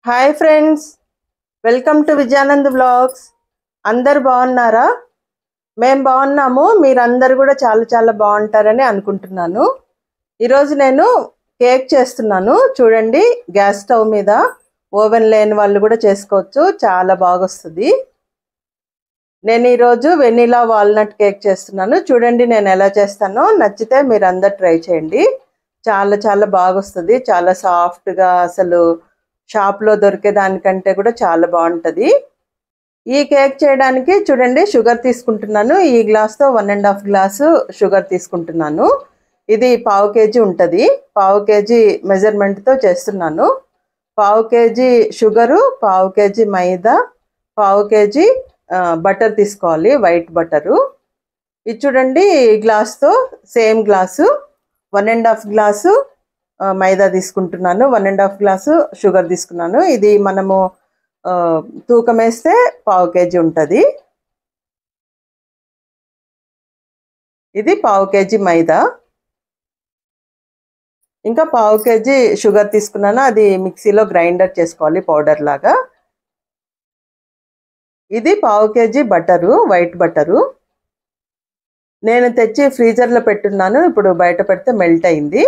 Hi friends, welcome to Vijayanand vlogs. అందరు బాగున్నారా? మేము బాగున్నాము. మీరందరు కూడా చాలా చాలా బాగుంటారని అనుకుంటున్నాను. ఈరోజు నేను కేక్ చేస్తున్నాను. చూడండి, గ్యాస్ స్టవ్ మీద. ఓవెన్ లేని వాళ్ళు కూడా చేసుకోవచ్చు, చాలా బాగా వస్తుంది. నేను ఈరోజు వెనిలా వాల్నట్ కేక్ చేస్తున్నాను. చూడండి నేను ఎలా చేస్తానో. నచ్చితే మీరు అందరు ట్రై చేయండి. చాలా చాలా బాగా వస్తుంది. చాలా సాఫ్ట్గా, అసలు షాప్లో దొరికే దానికంటే కూడా చాలా బాగుంటుంది. ఈ కేక్ చేయడానికి చూడండి, షుగర్ తీసుకుంటున్నాను. ఈ గ్లాస్తో 1.5 గ్లాసు షుగర్ తీసుకుంటున్నాను. ఇది 1/2 కేజీ ఉంటుంది. 1/2 కేజీ మెజర్మెంట్తో చేస్తున్నాను. 1/2 కేజీ షుగరు, 1/2 కేజీ మైదా, 1/2 కేజీ బటర్ తీసుకోవాలి, వైట్ బటరు. ఇది చూడండి, ఈ గ్లాస్తో సేమ్ గ్లాసు 1.5 గ్లాసు మైదా తీసుకుంటున్నాను, 1.5 గ్లాసు షుగర్ తీసుకున్నాను. ఇది మనము తూకం వేస్తే 1/2 కేజీ ఉంటుంది. ఇది 1/2 కేజీ మైదా, ఇంకా 1/2 కేజీ షుగర్ తీసుకున్నాను. అది మిక్సీలో గ్రైండర్ చేసుకోవాలి పౌడర్ లాగా. ఇది 1/2 కేజీ బటరు, వైట్ బటరు. నేను తెచ్చి ఫ్రీజర్లో పెట్టున్నాను. ఇప్పుడు బయట పెడితే మెల్ట్ అయింది.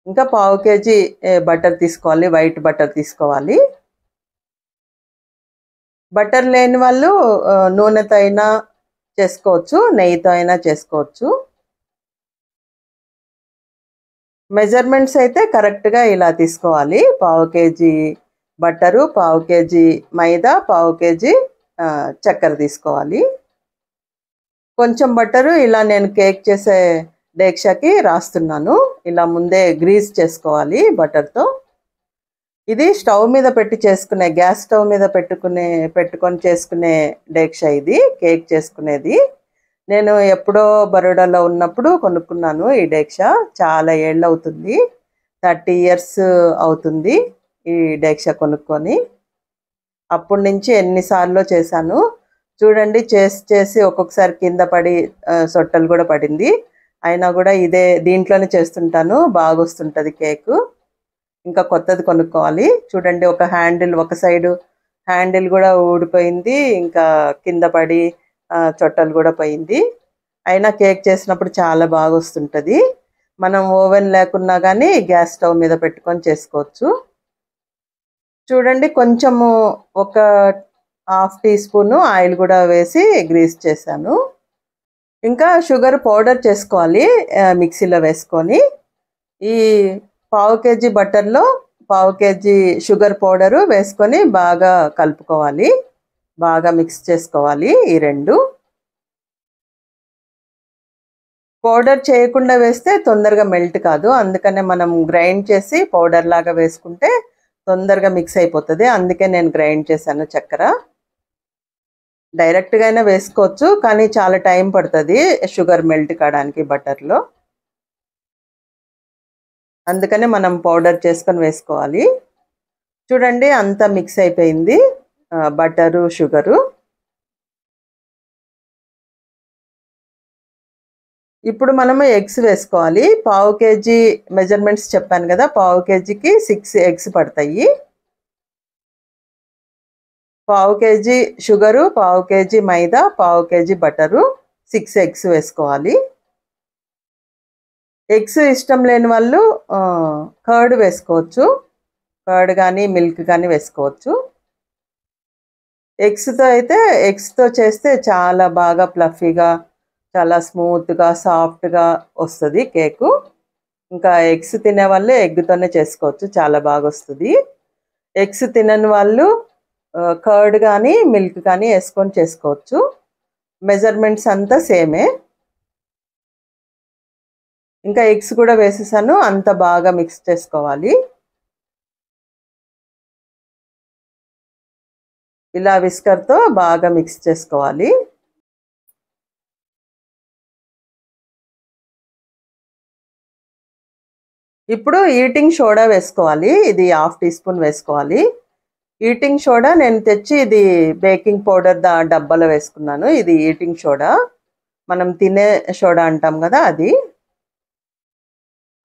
ఇంకా 1/2 కేజీ బటర్ తీసుకోవాలి, వైట్ బటర్ తీసుకోవాలి. బటర్ లేని వాళ్ళు నూనెతో అయినా చేసుకోవచ్చు, నెయ్యితో అయినా చేసుకోవచ్చు. మెజర్మెంట్స్ అయితే కరెక్ట్గా ఇలా తీసుకోవాలి. 1/2 కేజీ బటరు, 1/2 కేజీ మైదా, 1/2 కేజీ చక్కెర తీసుకోవాలి. కొంచెం బటరు ఇలా నేను కేక్ చేసే డేక్షాకి రాస్తున్నాను. ఇలా ముందే గ్రీస్ చేసుకోవాలి బటర్తో. ఇది స్టవ్ మీద పెట్టి చేసుకునే, గ్యాస్ స్టవ్ మీద పెట్టుకొని చేసుకునే డేక్షా. ఇది కేక్ చేసుకునేది. నేను ఎప్పుడో బరోడాలో ఉన్నప్పుడు కొనుక్కున్నాను ఈ డేక్షా. చాలా ఏళ్ళు అవుతుంది, 30 ఇయర్స్ అవుతుంది ఈ డేక్షా కొనుక్కొని. అప్పటి నుంచి ఎన్నిసార్లు చేశాను చూడండి. చేసి ఒక్కొక్కసారి కింద పడి సొట్టలు కూడా పడింది. అయినా కూడా దీంట్లోనే చేస్తుంటాను. బాగా వస్తుంటుంది కేకు. ఇంకా కొత్తది కొనుక్కోవాలి. చూడండి, ఒక సైడు హ్యాండిల్ కూడా ఊడిపోయింది, ఇంకా కింద పడి చొట్టలు కూడా పోయింది. అయినా కేక్ చేసినప్పుడు చాలా బాగా వస్తుంటుంది. మనం ఓవెన్ లేకున్నా కానీ గ్యాస్ స్టవ్ మీద పెట్టుకొని చేసుకోవచ్చు. చూడండి, కొంచెము ఒక 1/2 టీ స్పూను ఆయిల్ కూడా వేసి గ్రీస్ చేశాను. ఇంకా షుగర్ పౌడర్ చేసుకోవాలి మిక్సీలో వేసుకొని. ఈ 1/2 కేజీ బటర్లో 1/2 కేజీ షుగర్ పౌడరు వేసుకొని బాగా కలుపుకోవాలి, బాగా మిక్స్ చేసుకోవాలి. ఈ రెండు పౌడర్ చేయకుండా వేస్తే తొందరగా మెల్ట్ కాదు. అందుకనే మనం గ్రైండ్ చేసి పౌడర్ లాగా వేసుకుంటే తొందరగా మిక్స్ అయిపోతుంది. అందుకే నేను గ్రైండ్ చేశాను చక్కెర. డైరెక్ట్గా అయినా వేసుకోవచ్చు, కానీ చాలా టైం పడుతుంది షుగర్ మెల్ట్ కావడానికి బటర్లో. అందుకనే మనం పౌడర్ చేసుకొని వేసుకోవాలి. చూడండి, అంతా మిక్స్ అయిపోయింది బటరు, షుగరు. ఇప్పుడు మనము ఎగ్స్ వేసుకోవాలి. 1/2 కేజీ మెజర్మెంట్స్ చెప్పాను కదా, 1/2 కేజీకి 6 ఎగ్స్ పడతాయి. 1/2 కేజీ షుగరు, 1/2 కేజీ మైదా, 1/2 కేజీ బటరు, 6 ఎగ్స్ వేసుకోవాలి. ఎగ్స్ ఇష్టం లేని వాళ్ళు కర్డ్ వేసుకోవచ్చు. కర్డ్ కానీ మిల్క్ కానీ వేసుకోవచ్చు. ఎగ్స్తో చేస్తే చాలా బాగా ఫ్లఫీగా, చాలా స్మూత్గా, సాఫ్ట్గా వస్తుంది కేకు. ఇంకా ఎగ్స్ తినే వాళ్ళు ఎగ్తోనే చేసుకోవచ్చు, చాలా బాగా వస్తుంది. ఎగ్స్ తినని వాళ్ళు కర్డ్ కానీ మిల్క్ కానీ వేసుకొని చేసుకోవచ్చు. మెజర్మెంట్స్ అంతా సేమే. ఇంకా ఎగ్స్ కూడా వేసేసాను. అంత బాగా మిక్స్ చేసుకోవాలి. ఇలా విస్కర్తో బాగా మిక్స్ చేసుకోవాలి. ఇప్పుడు ఈటింగ్ సోడా వేసుకోవాలి. ఇది 1/2 టీ స్పూన్ వేసుకోవాలి. ఈటింగ్ సోడా నేను తెచ్చి ఇది బేకింగ్ పౌడర్ డబ్బాలో వేసుకున్నాను. ఇది ఈటింగ్ సోడా, మనం తినే సోడా అంటాం కదా, అది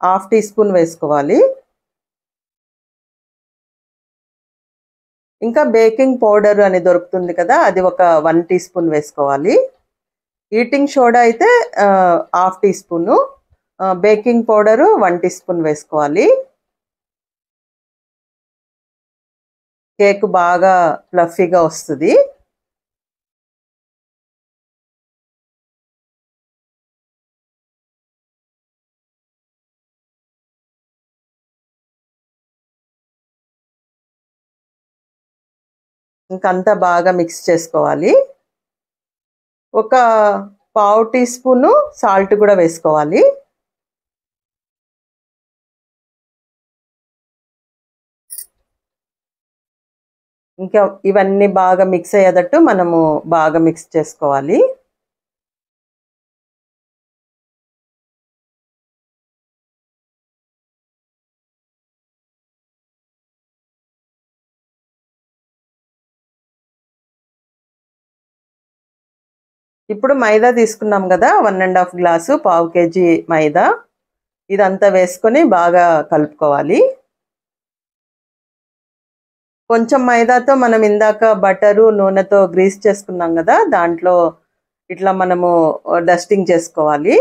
1/2 టీ స్పూన్ వేసుకోవాలి. ఇంకా బేకింగ్ పౌడర్ అని దొరుకుతుంది కదా, అది ఒక 1 టీ స్పూన్ వేసుకోవాలి. ఈటింగ్ సోడా అయితే half teaspoon, baking powder 1 teaspoon వేసుకోవాలి. కేక్ బాగా ఫ్లఫీగా వస్తుంది. ఇంకంతా బాగా మిక్స్ చేసుకోవాలి. ఒక పావు టీ స్పూను సాల్ట్ కూడా వేసుకోవాలి. ఇంకా ఇవన్నీ బాగా మిక్స్ అయ్యేటట్టు మనము బాగా మిక్స్ చేసుకోవాలి. ఇప్పుడు మైదా తీసుకున్నాం కదా, 1½ గ్లాసు, పావు కేజీ మైదా, ఇదంతా వేసుకొని బాగా కలుపుకోవాలి. కొంచెం మైదాతో మనం ఇందాక బటరు నూనెతో గ్రీస్ చేసుకున్నాం కదా, దాంట్లో ఇట్లా మనము డస్టింగ్ చేసుకోవాలి.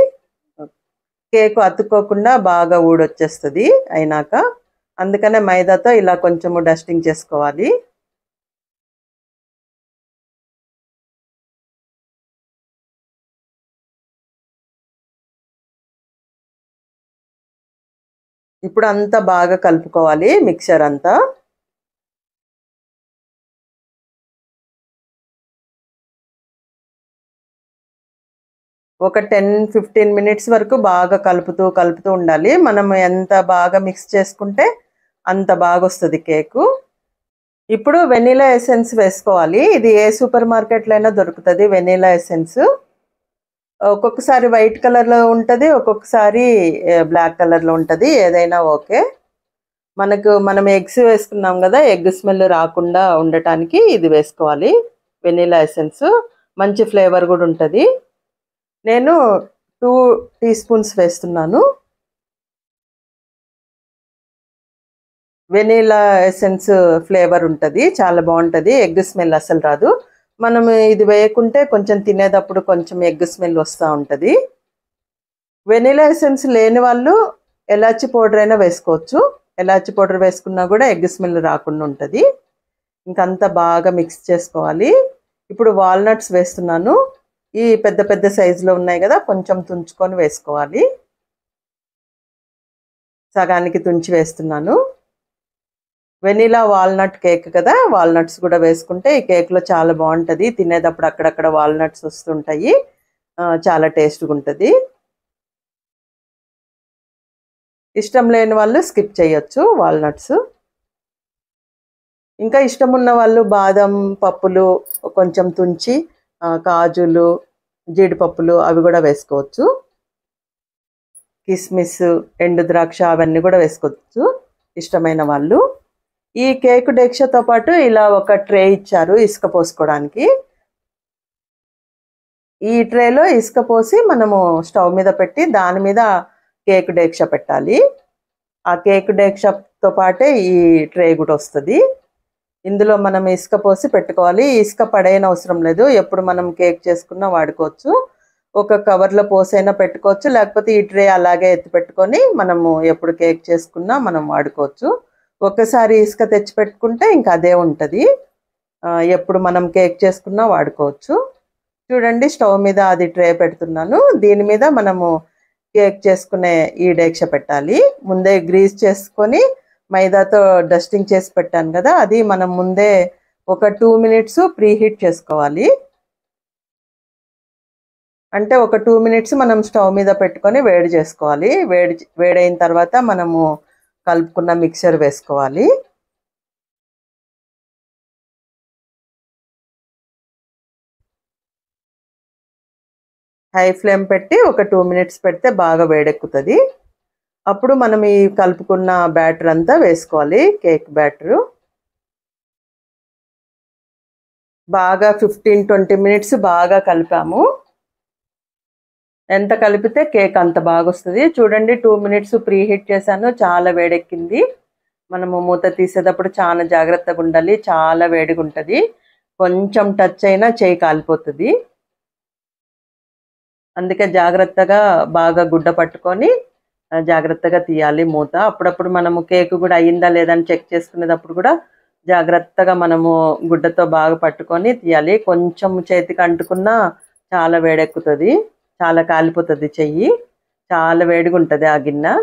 కేక్ అతుక్కోకుండా బాగా ఊడొచ్చేస్తుంది అయినాక, అందుకనే మైదాతో ఇలా కొంచెము డస్టింగ్ చేసుకోవాలి. ఇప్పుడు అంతా బాగా కలుపుకోవాలి మిక్చర్ అంతా. ఒక 10-15 మినిట్స్ వరకు బాగా కలుపుతూ ఉండాలి. మనం ఎంత బాగా మిక్స్ చేసుకుంటే అంత బాగా వస్తుంది కేకు. ఇప్పుడు వెనిలా ఎసెన్స్ వేసుకోవాలి. ఇది ఏ సూపర్ మార్కెట్లో అయినా దొరుకుతుంది వెనిలా ఎసెన్స్. ఒక్కొక్కసారి వైట్ కలర్లో ఉంటుంది, ఒక్కొక్కసారి బ్లాక్ కలర్లో ఉంటుంది, ఏదైనా ఓకే. మనం ఎగ్స్ వేసుకున్నాం కదా, ఎగ్ స్మెల్ రాకుండా ఉండటానికి ఇది వేసుకోవాలి వెనిలా ఎసెన్స్. మంచి ఫ్లేవర్ కూడా ఉంటుంది. నేను 2 టీ స్పూన్స్ వేస్తున్నాను. వెనిలా ఎసెన్స్ ఫ్లేవర్ ఉంటుంది, చాలా బాగుంటుంది, ఎగ్ స్మెల్ అసలు రాదు. మనం ఇది వేయకుంటే కొంచెం తినేటప్పుడు కొంచెం ఎగ్ స్మెల్ వస్తూ ఉంటుంది. వెనిలా ఎసెన్స్ లేని వాళ్ళు ఎలాచి పౌడర్ అయినా వేసుకోవచ్చు. ఎలాచి పౌడర్ వేసుకున్నా కూడా ఎగ్ స్మెల్ రాకుండా ఉంటుంది. ఇంకంతా బాగా మిక్స్ చేసుకోవాలి. ఇప్పుడు వాల్నట్స్ వేస్తున్నాను. ఈ పెద్ద పెద్ద సైజులో ఉన్నాయి కదా, కొంచెం తుంచుకొని వేసుకోవాలి. సగానికి తుంచి వేస్తున్నాను. వెనిలా వాల్నట్ కేక్ కదా, వాల్నట్స్ కూడా వేసుకుంటే ఈ కేక్లో చాలా బాగుంటుంది. తినేటప్పుడు అక్కడక్కడ వాల్నట్స్ వస్తుంటాయి, చాలా టేస్ట్గా ఉంటుంది. ఇష్టం లేని వాళ్ళు స్కిప్ చేయొచ్చు వాల్నట్స్. ఇంకా ఇష్టం ఉన్న వాళ్ళు బాదం పప్పులు కొంచెం తుంచి, కాజులు, జీడిపప్పులు అవి కూడా వేసుకోవచ్చు. కిస్మిస్, ఎండు ద్రాక్ష అవన్నీ కూడా వేసుకోవచ్చు ఇష్టమైన వాళ్ళు. ఈ కేక్ డేక్షతో పాటు ఇలా ఒక ట్రే ఇచ్చారు ఇసుక పోసుకోవడానికి. ఈ ట్రేలో ఇసుక పోసి మనము స్టవ్ మీద పెట్టి దాని మీద కేక్ డేక్ష పెట్టాలి. ఆ కేక్ డేక్షతో పాటే ఈ ట్రే కూడా వస్తుంది. ఇందులో మనం ఇసుక పోసి పెట్టుకోవాలి. ఇసుక పడైన అవసరం లేదు, ఎప్పుడు మనం కేక్ చేసుకున్నా వాడుకోవచ్చు. ఒక కవర్లో పోసైనా పెట్టుకోవచ్చు, లేకపోతే ఈ ట్రే అలాగే ఎత్తి పెట్టుకొని మనము ఎప్పుడు కేక్ చేసుకున్నా మనం వాడుకోవచ్చు. ఒక్కసారి ఇసుక తెచ్చి పెట్టుకుంటే ఇంకా అదే ఉంటుంది, ఎప్పుడు మనం కేక్ చేసుకున్నా వాడుకోవచ్చు. చూడండి, స్టవ్ మీద అది ట్రే పెడుతున్నాను. దీని మీద మనము కేక్ చేసుకునే ఈ డేక్ష పెట్టాలి. ముందే గ్రీస్ చేసుకొని మైదాతో డస్టింగ్ చేసి పెట్టాను కదా, అది మనం ముందే ఒక 2 మినిట్స్ ప్రీ హీట్ చేసుకోవాలి. అంటే ఒక 2 మినిట్స్ మనం స్టవ్ మీద పెట్టుకొని వేడి చేసుకోవాలి. వేడైన తర్వాత మనము కలుపుకున్న మిక్చర్ వేసుకోవాలి. హై ఫ్లేమ్ పెట్టి ఒక 2 మినిట్స్ పెడితే బాగా వేడెక్కుతుంది. అప్పుడు మనం ఈ కలుపుకున్న బ్యాటర్ అంతా వేసుకోవాలి, కేక్ బ్యాటరు. బాగా 15-20 మినిట్స్ బాగా కలిపాము. ఎంత కలిపితే కేక్ అంత బాగా వస్తుంది. చూడండి, 2 మినిట్స్ ప్రీ హీట్ చేశాను, చాలా వేడెక్కింది. మనము మూత తీసేటప్పుడు చాలా జాగ్రత్తగా ఉండాలి. చాలా వేడిగా ఉంటది. కొంచెం టచ్ అయినా చేయి కాలిపోతది. అందుకే జాగ్రత్తగా బాగా గుడ్డ పట్టుకొని జాగ్రత్తగా తీయాలి మూత. అప్పుడప్పుడు మనము కేక్ గూడా అయిందా లేదా అని చెక్ చేసుకునేటప్పుడు గూడా జాగ్రత్తగా మనము గుడ్డతో బాగా పట్టుకొని తీయాలి. కొంచెం చేతికి అంటుకున్నా చాలా వేడెక్కుతది. చాలా కాలిపోతది చెయ్యి. చాలా వేడిగుంటది ఆ గిన్నె.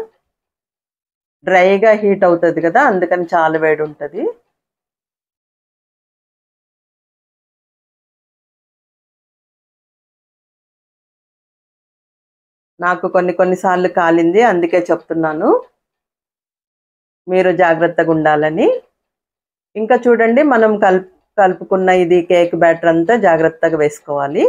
డ్రైగా హీట్ అవుతది గదా! అందుకని చాలా వేడుంటది. నాకు కొన్ని కొన్ని సార్లు కాలింది. అందుకే చెప్తున్నాను. మీరు జాగ్రత్తగుండాలని. ఇంకా చూడండి మనం కలుపుకున్న ఇది కేక్ బ్యాటర్ అంతా జాగ్రత్తగా వేసుకోవాలి.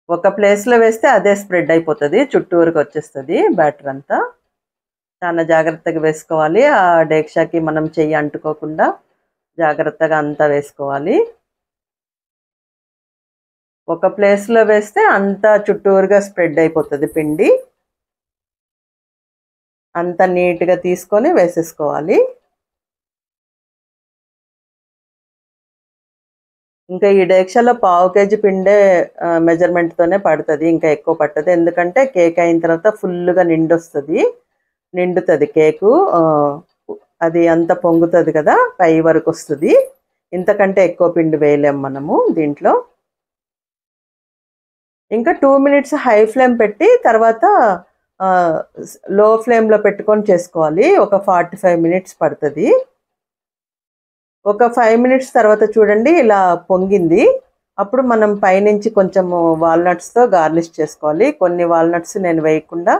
ఒక ప్లేస్‌లో వేస్తే అదే స్ప్రెడ్ అయిపోతది. చుట్టూరుగా వచ్చేస్తది బ్యాటర్ అంతా. చాలా జాగ్రత్తగా వేసుకోవాలి. ఆ డేక్షాకి మనం చెయ్యి అంటుకోకుండా జాగ్రత్తగా అంతా వేసుకోవాలి. ఒక ప్లేస్‌లో వేస్తే అంతా చుట్టూరుగా స్ప్రెడ్ అయిపోతది పిండి. అంతా నీట్‌గా తీసుకొని వేసేసుకోవాలి. ఇంకా ఈ డేక్షాలో పావు కేజీ పిండే మెజర్‌మెంట్‌తోనే పడతది. ఇంకా ఎక్కువ పట్టదు. ఎందుకంటే కేక్ అయిన తర్వాత ఫుల్లుగా నిండొస్తది. నిండుతది కేకు. అది అంతా పొంగుతది కదా! పై వరకొస్తది. ఇంతకంటే ఎక్కువ పిండి వేయలేం మనము దీంట్లో. ఇంకా 2 మినిట్స్ హై ఫ్లేమ్ పెట్టి తర్వాత ఆహ్, లో ఫ్లేమ్‌లో పెట్టుకొని చేసుకోవాలి. ఒక 45 మినిట్స్ పడతది. ఒక 5 మినిట్స్ తర్వాత చూడండి ఇలా పొంగింది. అప్పుడు మనం పైనుంచి కొంచెము వాల్‌నట్స్‌తో గార్నిష్ చేసుకోవాలి. కొన్ని వాల్‌నట్స్ నేను వేయకుండా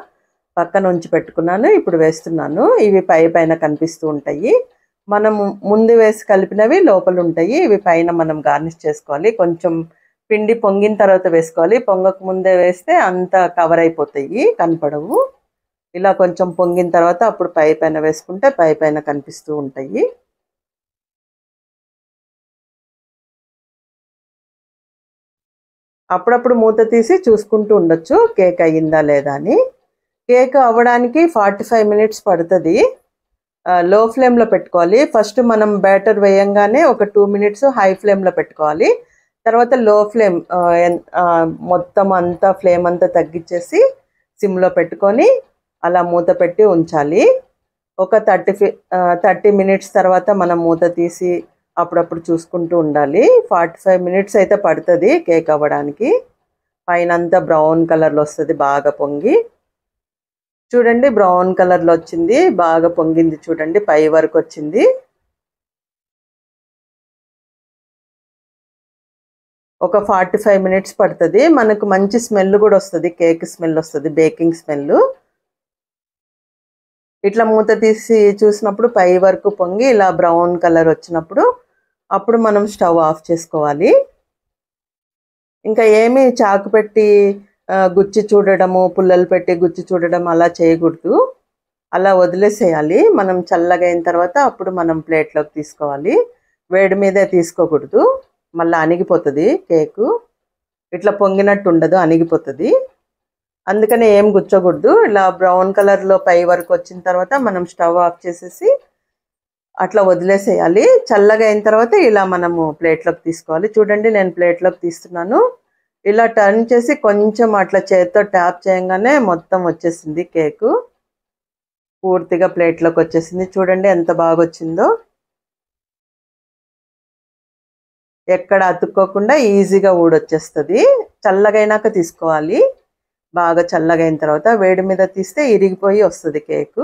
పక్కన ఉంచి పెట్టుకున్నాను. ఇప్పుడు వేస్తున్నాను. ఇవి పైన కనిపిస్తూ ఉంటాయి. మనము ముందు వేసి కలిపినవి లోపలుంటాయి. ఇవి పైన మనం గార్నిష్ చేసుకోవాలి. కొంచెం పిండి పొంగిన తర్వాత వేసుకోవాలి. పొంగక ముందే వేస్తే అంతా కవర్ అయిపోతాయి. కనపడవు. ఇలా కొంచెం పొంగిన తర్వాత అప్పుడు పైన వేసుకుంటే పైన కనిపిస్తూ ఉంటాయి. అప్పుడప్పుడు మూత తీసి చూసుకుంటూ ఉండొచ్చు కేక్ అయ్యిందా లేదా అని. కేక్ అవ్వడానికి 45 మినిట్స్ పడతది. లో ఫ్లేమ్‌లో పెట్టుకోవాలి. ఫస్ట్ మనం బ్యాటర్ వేయంగానే ఒక 2 మినిట్స్ హై ఫ్లేమ్‌లో పెట్టుకోవాలి. తర్వాత లో ఫ్లేమ్ మొత్తం అంతా ఫ్లేమ్ అంతా తగ్గిచ్చేసి సిమ్‌లో పెట్టుకొని అలా మూత పెట్టి ఉంచాలి. ఒక 30 మినిట్స్ తర్వాత మనం మూత తీసి అప్పుడప్పుడు చూసుకుంటూ ఉండాలి. 45 మినిట్స్ అయితే పడతది కేక్ అవ్వడానికి. పైనంతా బ్రౌన్ కలర్‌లో వస్తది బాగా పొంగి. చూడండి బ్రౌన్ కలర్‌లో వచ్చింది. బాగా పొంగింది చూడండి. పై వరకొచ్చింది. ఒక 45 మినిట్స్ పడతది. మనకు మంచి స్మెల్ గూడా వస్తది. కేక్ స్మెల్ వస్తది. Baking smell. ఇట్లా మూత తీసి చూసినప్పుడు పై వరకు పొంగి ఇలా బ్రౌన్ కలర్ వచ్చినప్పుడు అప్పుడు మనం స్టవ్ ఆఫ్ చేసుకోవాలి. ఇంకా ఏమి చాకు పెట్టి గుచ్చి చూడడము, పుల్లలు పెట్టి గుచ్చి చూడడం అలా చేయకూడదు. అలా వదిలేసేయాలి. మనం చల్లగయిన తర్వాత అప్పుడు మనం ప్లేట్‌లోకి తీసుకోవాలి. వేడి మీదే తీసుకోకూడదు. మళ్ళా అణిగిపోతది కేకు. ఇట్లా పొంగినట్టు ఉండదు. అణిగిపోతది. అందుకని ఏం గుచ్చకూడదు. ఇలా బ్రౌన్ కలర్‌లో పై వరకు వచ్చిన తర్వాత మనం స్టవ్ ఆఫ్ చేసేసి అట్లా వదిలేసేయాలి. చల్లగా అయిన తర్వాత ఇలా మనము ప్లేట్‌లోకి తీసుకోవాలి. చూడండి నేను ప్లేట్‌లోకి తీస్తున్నాను. ఇలా టర్న్ చేసి కొంచెం అట్లా చేత్తో ట్యాప్ చేయంగానే మొత్తం వచ్చేసింది కేకు. పూర్తిగా ప్లేట్‌లోకి వచ్చేసింది. చూడండి ఎంత బాగొచ్చిందో. ఎక్కడ అతుక్కోకుండా ఈజీగా ఊడొచ్చేస్తది. చల్లగైనాక తీసుకోవాలి. బాగా చల్లగయిన తర్వాత వేడి మీద తీస్తే ఇరిగిపోయి వస్తది కేకు.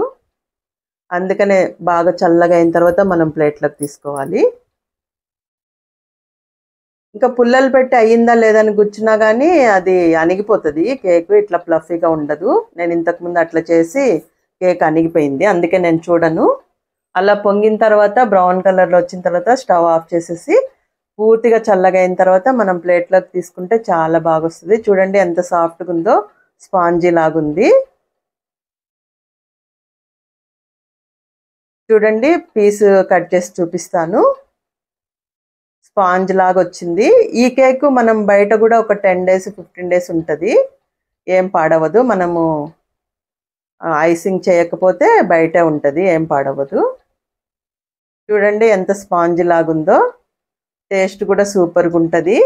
అందుకనే బాగా చల్లగా అయిన తర్వాత మనం ప్లేట్‌లోకి తీసుకోవాలి. ఇంకా పుల్లలు పెట్టి అయిందా లేదా అని గుచ్చినా గానీ అది అణిగిపోతది కేకు. ఇట్లా ఫ్లఫీగా ఉండదు. నేను ఇంతకుముందు అట్లా చేసి కేక్ అణిగిపోయింది. అందుకే నేను చూడను. అలా పొంగిన తర్వాత బ్రౌన్ కలర్‌లో వచ్చిన తర్వాత స్టవ్ ఆఫ్ చేసేసి పూర్తిగా చల్లగా అయిన తర్వాత మనం ప్లేట్‌లోకి తీసుకుంటే చాలా బాగొస్తది. చూడండి ఎంత సాఫ్ట్‌గా ఉందో. స్పాంజీ లాగుంది. చూడండి పీస్ కట్ చేసి చూపిస్తాను. స్పాంజ్ లాగా వచ్చింది. ఈ కేకు మనం బయట కూడా ఒక 10 డేస్ 15 డేస్ ఉంటది. ఏం పాడవదు. మనము ఐసింగ్ చేయకపోతే బయటే ఉంటుంది, ఏం పాడవదు. చూడండి ఎంత స్పాంజ్ లాగుందో, టేస్ట్ కూడా సూపర్గా ఉంటుంది.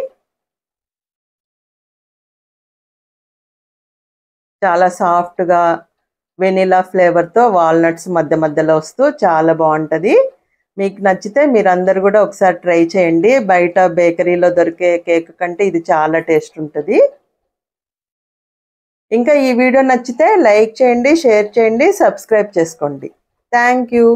చాలా సాఫ్ట్గా వెనిలా ఫ్లేవర్తో వాల్నట్స్ మధ్య మధ్యలో వస్తూ చాలా బాగుంటుంది. మీకు నచ్చితే మీరందరూ కూడా ఒకసారి ట్రై చేయండి. బయట బేకరీలో దొరికే కేక్ కంటే ఇది చాలా టేస్ట్ ఉంటుంది. ఇంకా ఈ వీడియో నచ్చితే లైక్ చేయండి, షేర్ చేయండి, సబ్స్క్రైబ్ చేసుకోండి. Thank you.